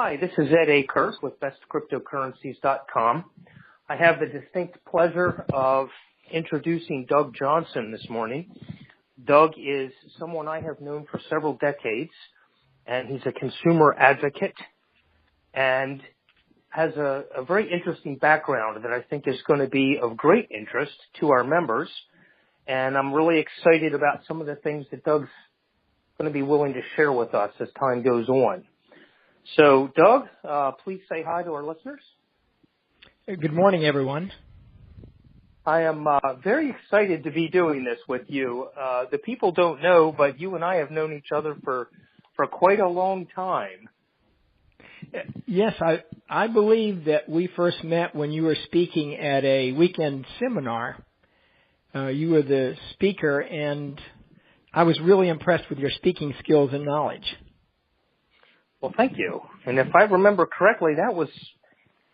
Hi, this is Ed Akehurst with bestcryptocurrencies.com. I have the distinct pleasure of introducing Doug Johnson this morning. Doug is someone I have known for several decades, and he's a consumer advocate and has a very interesting background that I think is going to be of great interest to our members. And I'm really excited about some of the things that Doug's going to be willing to share with us as time goes on. So, Doug, please say hi to our listeners. Good morning, everyone. I am very excited to be doing this with you. The people don't know, but you and I have known each other for quite a long time. Yes, I believe that we first met when you were speaking at a weekend seminar. You were the speaker, and I was really impressed with your speaking skills and knowledge. Well, thank you. And if I remember correctly, that was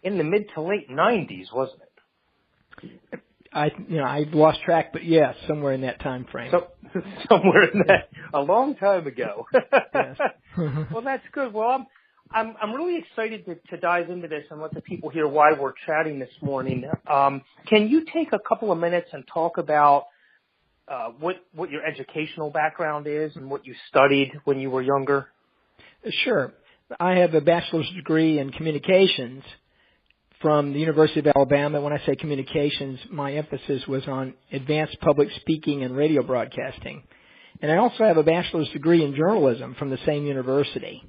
in the mid to late 90s, wasn't it? I've lost track, but yes, somewhere in that time frame. So, somewhere in that, a long time ago. Yes. Well, that's good. Well, I'm really excited to dive into this and let the people hear why we're chatting this morning. Can you take a couple of minutes and talk about what your educational background is and what you studied when you were younger? Sure. I have a bachelor's degree in communications from the University of Alabama. When I say communications, my emphasis was on advanced public speaking and radio broadcasting. And I also have a bachelor's degree in journalism from the same university.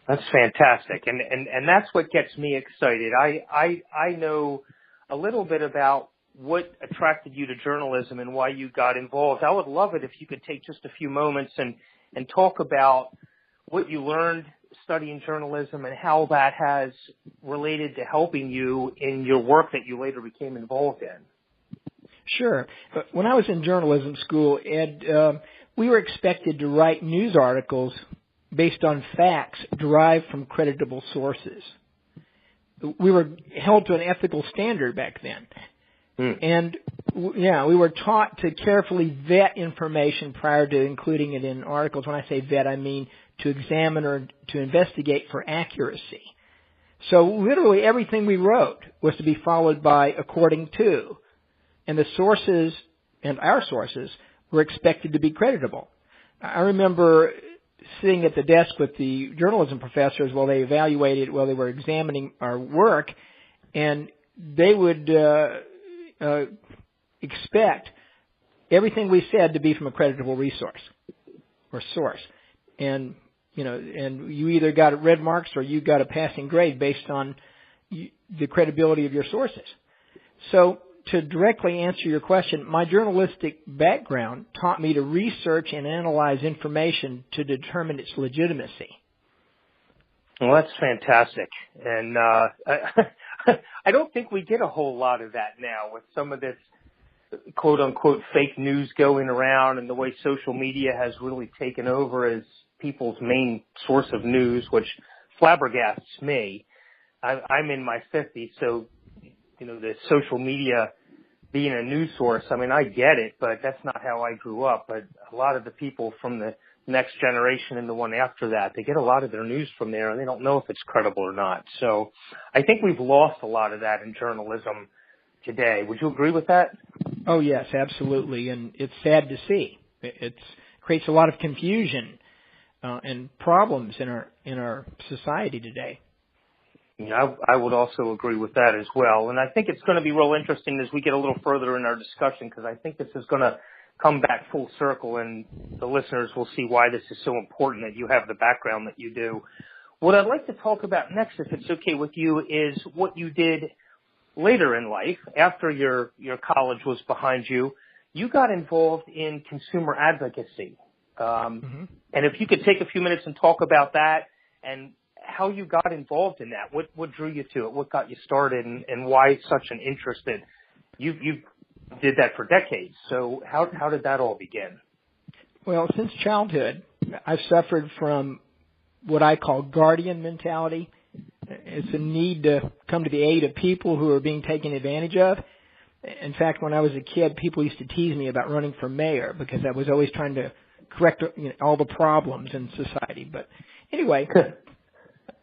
That's fantastic. And that's what gets me excited. I know a little bit about what attracted you to journalism and why you got involved. I would love it if you could take just a few moments and talk about what you learned studying journalism and how that has related to helping you in your work that you later became involved in. Sure. When I was in journalism school, Ed, we were expected to write news articles based on facts derived from creditable sources. We were held to an ethical standard back then. And, we were taught to carefully vet information prior to including it in articles. When I say vet, I mean to examine or to investigate for accuracy. So literally everything we wrote was to be followed by according to. And the sources and our sources were expected to be creditable. I remember sitting at the desk with the journalism professors while they were examining our work, and they would expect everything we said to be from a creditable resource or source. And you either got red marks or you got a passing grade based on the credibility of your sources. So to directly answer your question, my journalistic background taught me to research and analyze information to determine its legitimacy. Well, that's fantastic. And I don't think we get a whole lot of that now with some of this quote-unquote fake news going around and the way social media has really taken over as people's main source of news, which flabbergasts me. I'm in my 50s, so, the social media being a news source, I get it, but that's not how I grew up. But a lot of the people from the next generation and the one after that, they get a lot of their news from there, and they don't know if it's credible or not. So I think we've lost a lot of that in journalism today. Would you agree with that? Oh, yes, absolutely. And it's sad to see. It creates a lot of confusion and problems in our society today. Yeah, I would also agree with that as well. And I think it's going to be real interesting as we get a little further in our discussion, because I think this is going to come back full circle, and the listeners will see why this is so important that you have the background that you do. What I'd like to talk about next, if it's okay with you, is what you did later in life, after your college was behind you. You got involved in consumer advocacy. And if you could take a few minutes and talk about that and how you got involved in that, what drew you to it, what got you started, and why such an interest in you did that for decades. So how did that all begin? Well, since childhood, I've suffered from what I call guardian mentality. It's a need to come to the aid of people who are being taken advantage of. In fact, when I was a kid, people used to tease me about running for mayor because I was always trying to correct all the problems in society. But anyway,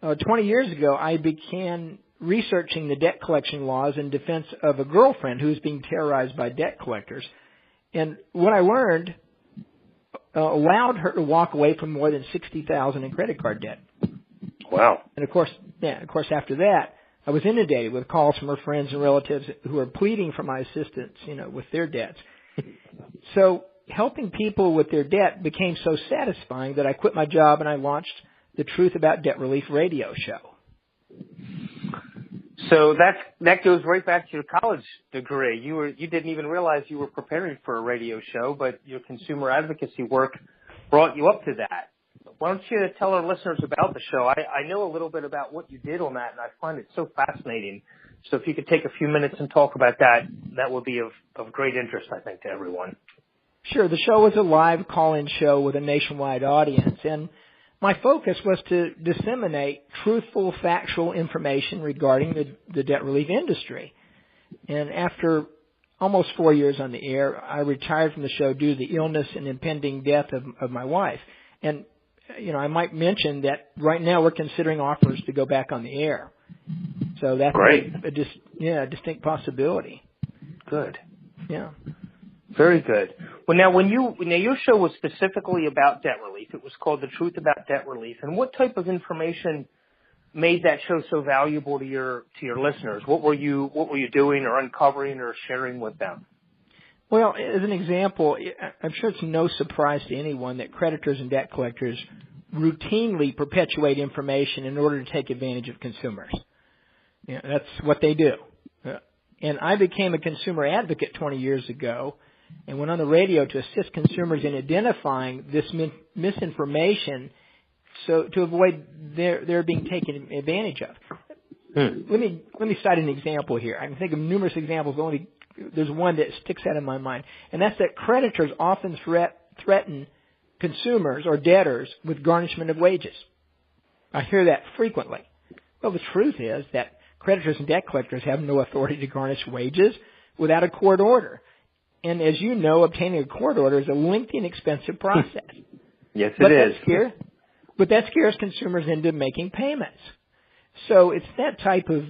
20 years ago, I began researching the debt collection laws in defense of a girlfriend who was being terrorized by debt collectors. And what I learned allowed her to walk away from more than $60,000 in credit card debt. Wow. And of course, after that, I was inundated with calls from her friends and relatives who were pleading for my assistance, with their debts. So helping people with their debt became so satisfying that I quit my job and I launched the Truth About Debt Relief radio show. So that goes right back to your college degree. You didn't even realize you were preparing for a radio show, but your consumer advocacy work brought you up to that. Why don't you tell our listeners about the show? I know a little bit about what you did on that, and I find it so fascinating. So if you could take a few minutes and talk about that, that would be of great interest, I think, to everyone. Sure. The show was a live call-in show with a nationwide audience, and my focus was to disseminate truthful, factual information regarding the debt relief industry. And after almost 4 years on the air, I retired from the show due to the illness and impending death of my wife. And, I might mention that right now we're considering offers to go back on the air. So that's great. A distinct possibility. Good. Yeah. Very good. Well, now your show was specifically about debt relief. It was called The Truth About Debt Relief. And what type of information made that show so valuable to your listeners? What were you doing or uncovering or sharing with them? Well, as an example, I'm sure it's no surprise to anyone that creditors and debt collectors routinely perpetuate information in order to take advantage of consumers. That's what they do. And I became a consumer advocate 20 years ago and went on the radio to assist consumers in identifying this misinformation so to avoid their being taken advantage of. Let me cite an example here. I can think of numerous examples. There's one that sticks out in my mind, and that's that creditors often threaten consumers or debtors with garnishment of wages. I hear that frequently. Well, the truth is that creditors and debt collectors have no authority to garnish wages without a court order. And as you know, obtaining a court order is a lengthy and expensive process. Yes, it is. But that scares consumers into making payments. So it's that type of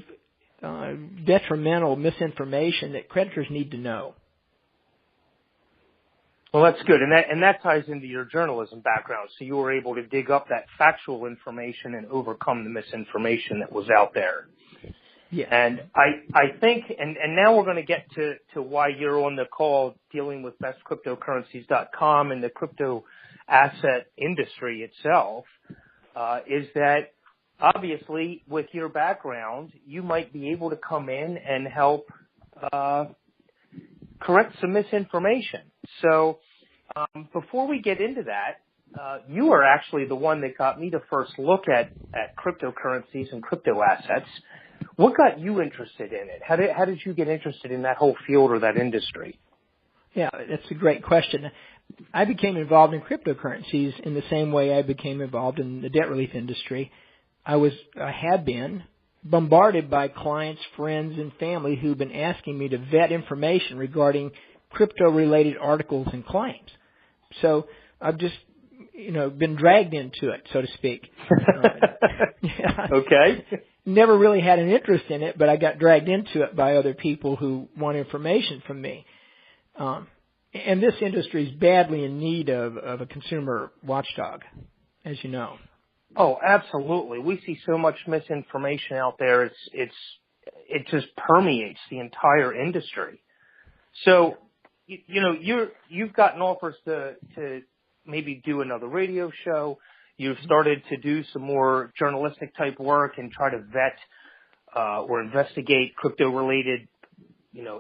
detrimental misinformation that creditors need to know. Well, that's good, and that ties into your journalism background. So you were able to dig up that factual information and overcome the misinformation that was out there. Yeah. And I think, and now we're going to get to why you're on the call dealing with bestcryptocurrencies.com and the crypto asset industry itself, is that obviously with your background, you might be able to come in and help correct some misinformation. So before we get into that, you are actually the one that got me to first look at cryptocurrencies and crypto assets. What got you interested in it? How did you get interested in that whole field or that industry? Yeah, that's a great question. I became involved in cryptocurrencies in the same way I became involved in the debt relief industry. I had been bombarded by clients, friends, and family who've been asking me to vet information regarding crypto-related articles and claims. So I've just, been dragged into it, so to speak. Okay. Never really had an interest in it, but I got dragged into it by other people who want information from me. And this industry is badly in need of a consumer watchdog, as you know. Oh, absolutely. We see so much misinformation out there. It just permeates the entire industry. So, you've gotten offers to maybe do another radio show. You've started to do some more journalistic type work and try to vet or investigate crypto-related,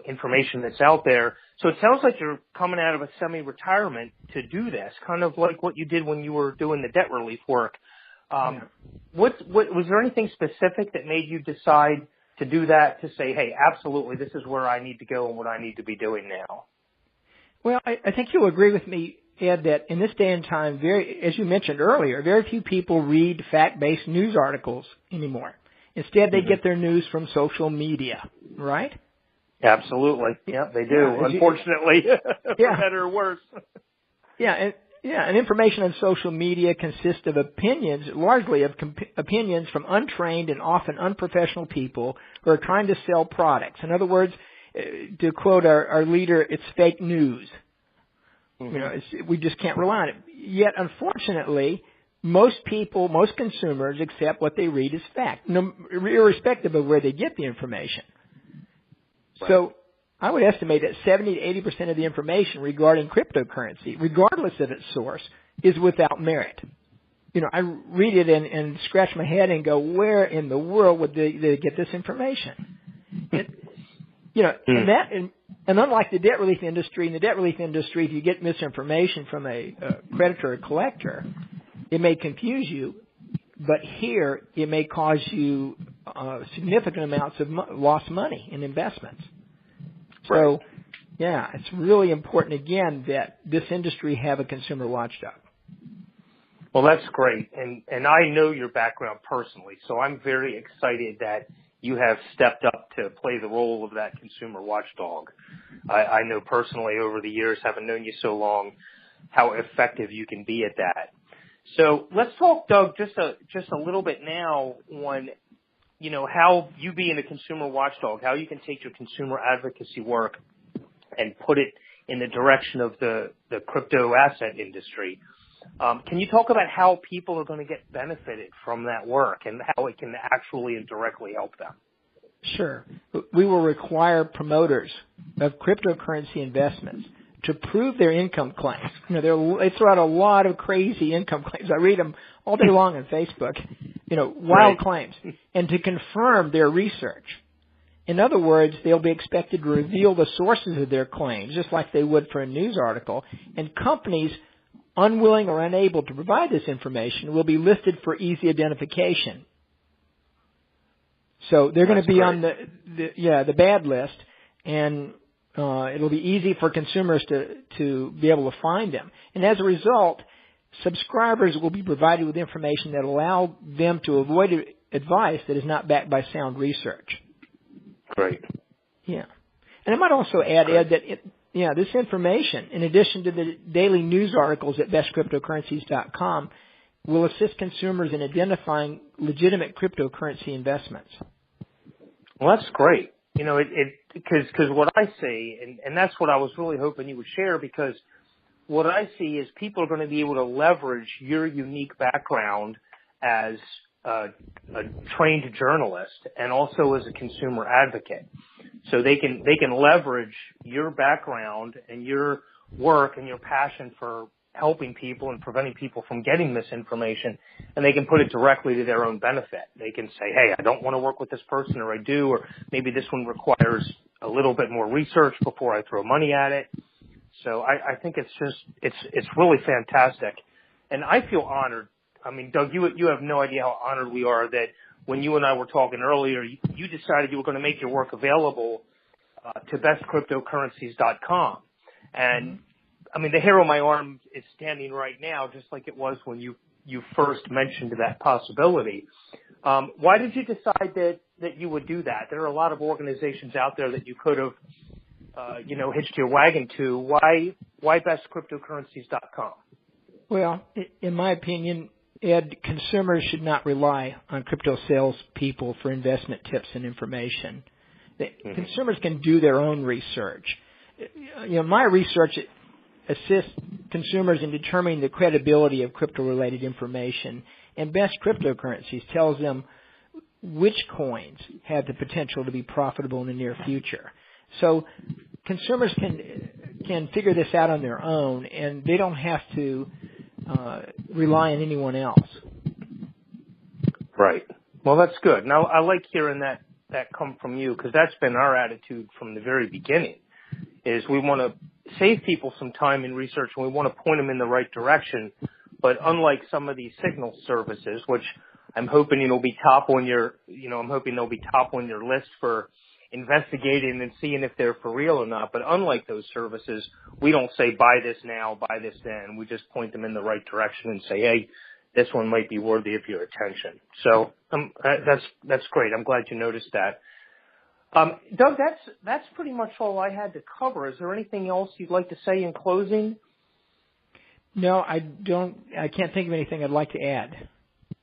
information that's out there. So it sounds like you're coming out of a semi-retirement to do this, kind of like what you did when you were doing the debt relief work. What was there anything specific that made you decide to do that, to say, hey, absolutely, this is where I need to go and what I need to be doing now? Well, I think you'll agree with me, Ed, that in this day and time, as you mentioned earlier, very few people read fact-based news articles anymore. Instead, they get their news from social media, right? Absolutely. Yeah, they do, unfortunately, for better or worse. Yeah, And information on social media consists of opinions, largely of opinions from untrained and often unprofessional people who are trying to sell products. In other words, to quote our leader, it's fake news. Mm-hmm. We just can't rely on it. Yet, unfortunately, most consumers accept what they read as fact, irrespective of where they get the information. Right. So, I would estimate that 70 to 80% of the information regarding cryptocurrency, regardless of its source, is without merit. I read it and scratch my head and go, where in the world would they get this information? And unlike the debt relief industry, if you get misinformation from a creditor or collector, it may confuse you, but here it may cause you significant amounts of lost money in investments. So, it's really important, again, that this industry have a consumer watchdog. Well, that's great. And I know your background personally, so I'm very excited that you have stepped up to play the role of that consumer watchdog. I know personally over the years, having known you so long, how effective you can be at that. So let's talk, Doug, just a little bit now on how you being a consumer watchdog, how you can take your consumer advocacy work and put it in the direction of the crypto asset industry. Can you talk about how people are going to get benefited from that work and how it can actually and directly help them? Sure. We will require promoters of cryptocurrency investments to prove their income claims. They throw out a lot of crazy income claims. I read them all day long on Facebook. Wild claims, and to confirm their research. In other words, they'll be expected to reveal the sources of their claims, just like they would for a news article, and companies unwilling or unable to provide this information will be listed for easy identification. So they're going to be on the bad list, and it'll be easy for consumers to be able to find them. And as a result, subscribers will be provided with information that allow them to avoid advice that is not backed by sound research. Great. Yeah. And I might also add, Ed, that this information, in addition to the daily news articles at bestcryptocurrencies.com, will assist consumers in identifying legitimate cryptocurrency investments. Well, that's great. Because what I see, and that's what I was really hoping you would share, because what I see is people are going to be able to leverage your unique background as a trained journalist and also as a consumer advocate. So they can leverage your background and your work and your passion for helping people and preventing people from getting misinformation, and they can put it directly to their own benefit. They can say, hey, I don't want to work with this person, or I do, or maybe this one requires a little bit more research before I throw money at it. So I think it's really fantastic. And I feel honored. I mean, Doug, you have no idea how honored we are that when you and I were talking earlier, you decided you were going to make your work available to bestcryptocurrencies.com. And I mean, the hair on my arm is standing right now, just like it was when you first mentioned that possibility. Why did you decide that you would do that? There are a lot of organizations out there that you could have, hitched your wagon to. Why bestcryptocurrencies.com? Well, in my opinion, Ed, consumers should not rely on crypto salespeople for investment tips and information. Consumers can do their own research. My research assists consumers in determining the credibility of crypto-related information, and Best Cryptocurrencies tells them which coins have the potential to be profitable in the near future. So consumers can figure this out on their own, and they don't have to rely on anyone else. Right. Well, that's good. Now, I like hearing that come from you, because that's been our attitude from the very beginning, is we want to save people some time in research, and we want to point them in the right direction. But unlike some of these signal services, which I'm hoping they'll be top on your list for investigating and seeing if they're for real or not. But unlike those services, we don't say buy this now, buy this then. We just point them in the right direction and say, hey, this one might be worthy of your attention. So that's great. I'm glad you noticed that. Doug, that's pretty much all I had to cover. Is there anything else you'd like to say in closing? No, I don't. I can't think of anything I'd like to add.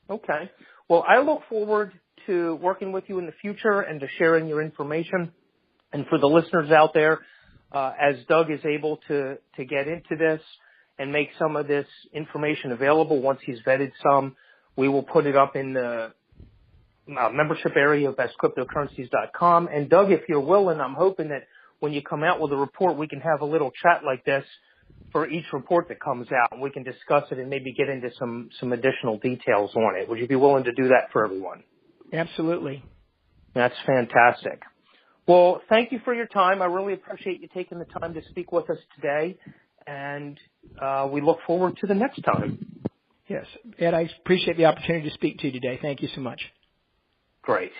Okay. Well, I look forward to working with you in the future and to sharing your information. And for the listeners out there, as Doug is able to get into this and make some of this information available once he's vetted some, we will put it up in the membership area of bestcryptocurrencies.com. And Doug, if you're willing, I'm hoping that when you come out with a report, we can have a little chat like this for each report that comes out, and we can discuss it and maybe get into some additional details on it. Would you be willing to do that for everyone? Absolutely. That's fantastic. Well, thank you for your time. I really appreciate you taking the time to speak with us today, and we look forward to the next time. Yes. Ed, I appreciate the opportunity to speak to you today. Thank you so much. Great.